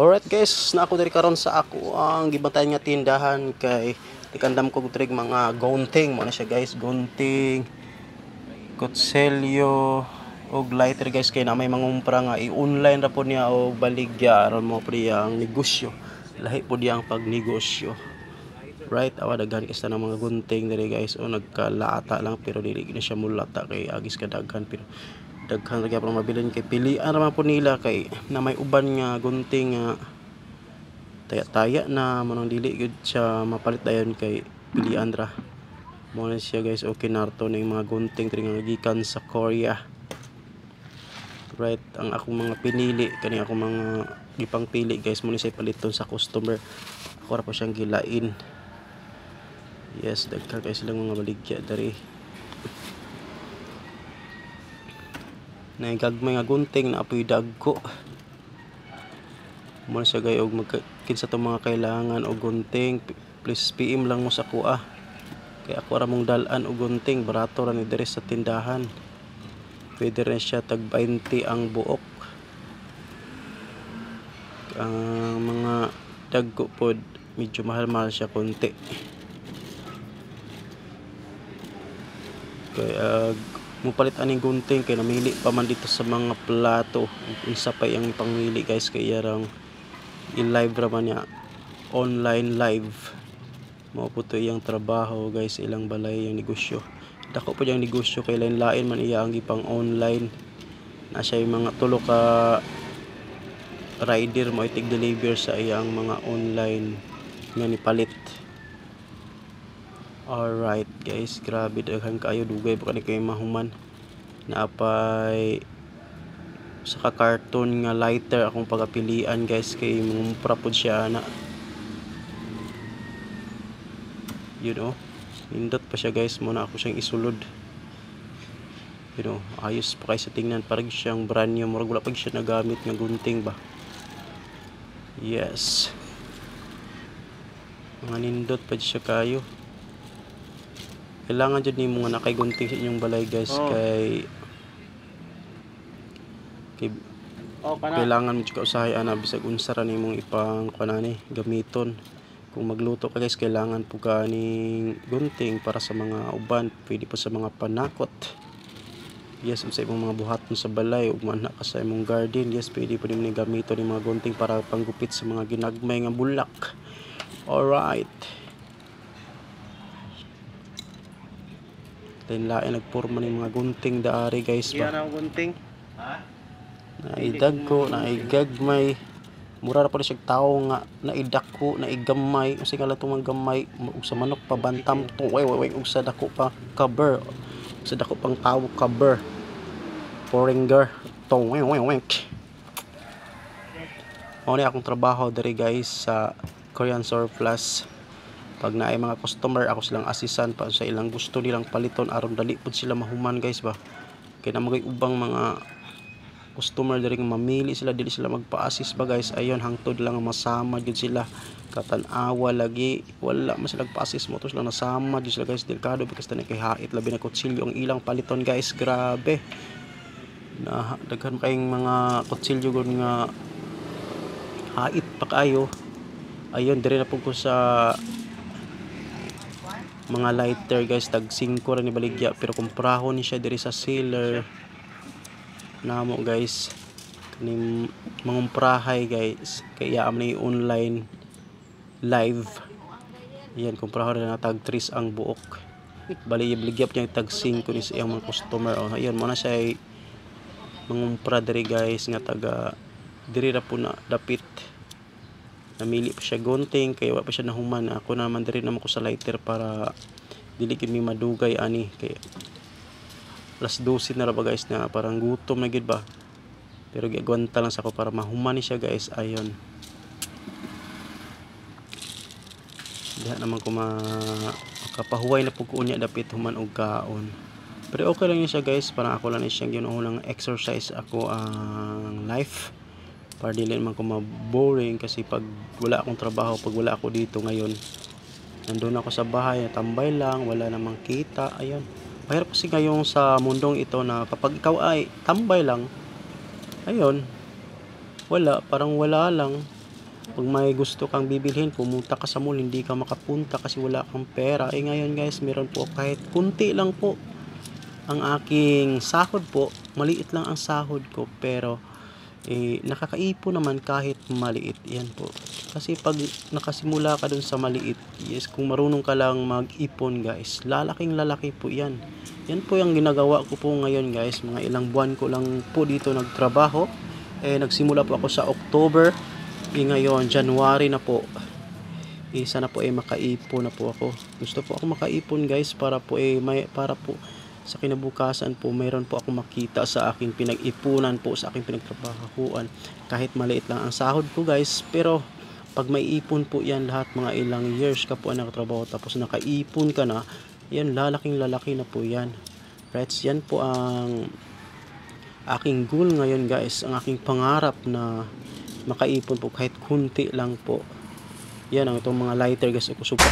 Alright guys, na ako diri karon sa ako ang gibatayan nga tindahan kay tikandam ko diri mga gunting mo na siya guys, gunting, kutselyo og lighter guys kay na may mangumpra nga i-online ra po niya og baligya aron mo priya ang negosyo. Lahi po diya ang pagnegosyo. Right, awa daghan kay ng mga gunting diri guys o nagkalata lang pero dili na siya mulata kay agis kadaghan pero daghan ra gyapon mabilin kay pilian ra man po nila kay na may uban nga gunting nga taya-taya na manang dili gud siya mapalit dayon kay pilian ra mo na siya guys. Okay narto ning mga gunting diri nga gikan sa Korea. Right, ang akong mga pinili kani akong mga gipang pili guys mo ni say paliton sa customer. Ako ra po siyang gilain. Yes, daghan kay silang mga baligya dari. Naigagmay nga gunting na apoy dagko. Mo siya gay og kinsa to mga kailangan og gunting, please PM lang mo sa kuha. Kay ako ra mong dal-an og gunting, barato ra ni diri sa tindahan. Pwede rin siya tag 20 ang buok. Ang mga dagko pod medyo mahal-mahal siya konti. Kaya mupalit aning gunting kay namili pa man dito sa mga plato. Isa pa yang pangmili guys kay yarang i-live ra man niya, online live. Mao po to iyang trabaho guys, ilang balay yung negosyo. Dako po yung negosyo kay lain-lain man iya ang gipang online. Na siya yung mga tulo ka rider mo itig deliver sa iyang mga online nga nipalit. Alright guys, grabe daghan kaayo dugay pa kani kay mahuman. Naapay sa ka-carton nga lighter akong pagapilian guys kay mumpra pod siya ana. You know, indot pa siya guys, muna ako siyang isulod. You know, ayos pa kay sa tingnan, parang siyang brand new, murag wala pag siya nagamit nga gunting ba. Yes, mga nindot pa siya kayo. Kailangan dyan nimo nga nakay gunting sa inyong balay guys. Kay kailangan mo ka usahay ana bisag unsa ra nimong ipang kanani gamiton. Kung magluto ka guys, kailangan po ka ning gunting para sa mga uban, pwede po sa mga panakot. Yes, sa imong mga buhaton sa balay ug man ka sa imong garden, yes, pwede po nimong gamiton ni mga gunting para panggupit sa mga ginagmay nga bulak. Alright. Lain nagporma ni mga gunting daari guys ba. Yan ang gunting. Naidag ko, naigagmay. Mura ra pa siya tao nga naidako, naigamay, usa nga lang mga gamay ug sa manok pa bantam to. Way ug sa dako pa cover. Sa dako pang tao cover. Foreigner tong way. Mao ni akong trabaho diri guys sa Korean Surplus. Pag naay mga customer, ako silang assistant pa sa ilang gusto nilang paliton aron dali pud sila mahuman guys ba. Kay na magay ubang mga customer diri nga mamili sila, dili sila magpa-assist ba guys. Ayon hangtod lang masama gid sila. Katan-awa lagi, wala man sila pa-assist mo to sila nasama gid sila guys. Delikado because tani kay hait labi na kutsilyo ang ilang paliton guys. Grabe. Na daghan kayong mga kutsilyo gud nga hait pa kayo. Ayon diri na pud ko sa mga lighter guys, tag 5 ra ni baligya pero kumprahon ni siya diri sa seller namo guys. Kaning mangumprahay guys kaya am ni online live. Yan, kumprahon na tag 3 ang buok. Bali baligya niya tag 5 ni sa iyang mga customer. Oh, ayun mo na siya mangumpra diri guys nga taga diri ra po na dapit. Namili pa siya gunting kay wa pa siya nahuman. Ako naman diri naman ko sa lighter para dili gid mi madugay ani kay alas 12 na ra ba guys na parang gutom na gid ba. Pero giagwanta lang sa ako para mahuman ni siya guys. Ayon. Diha naman ko makapahuway na pug unya dapit human og kaon. Pero okay lang niya siya guys, para ako lang siyang ginuunang exercise ako ang life. Para dili man ko ma-boring kasi pag wala akong trabaho, pag wala ako dito ngayon, nandun ako sa bahay, tambay lang, wala namang kita. Ayun, mahirap kasi ngayong sa mundong ito na kapag ikaw ay tambay lang, ayun, wala, parang wala lang. Pag may gusto kang bibilhin, pumunta ka sa mall, hindi ka makapunta kasi wala kang pera. Ngayon guys, meron po kahit kunti lang po ang aking sahod po. Maliit lang ang sahod ko, pero nakakaipon naman kahit maliit. Yan po. Kasi pag nakasimula ka dun sa maliit, yes, kung marunong ka lang mag-ipon guys, lalaking lalaki po yan. Yan po yung ginagawa ko po ngayon guys. Mga ilang buwan ko lang po dito nagtrabaho. Nagsimula po ako sa October. Ngayon, January na po. Sana po makaipon na po ako. Gusto po ako makaipon guys para po para po sa kinabukasan po mayroon po ako makita sa aking pinag-ipunan po, sa aking pinagtrabahuan. Kahit maliit lang ang sahod ko guys, pero pag may ipon po yan, lahat mga ilang years ka po ang nakatrabaho tapos nakaipon ka na, yan lalaking lalaki na po yan. Right, yan po ang aking goal ngayon guys, ang aking pangarap na makaipon po kahit kunti lang po. Yan ang itong mga lighter guys, kusog pa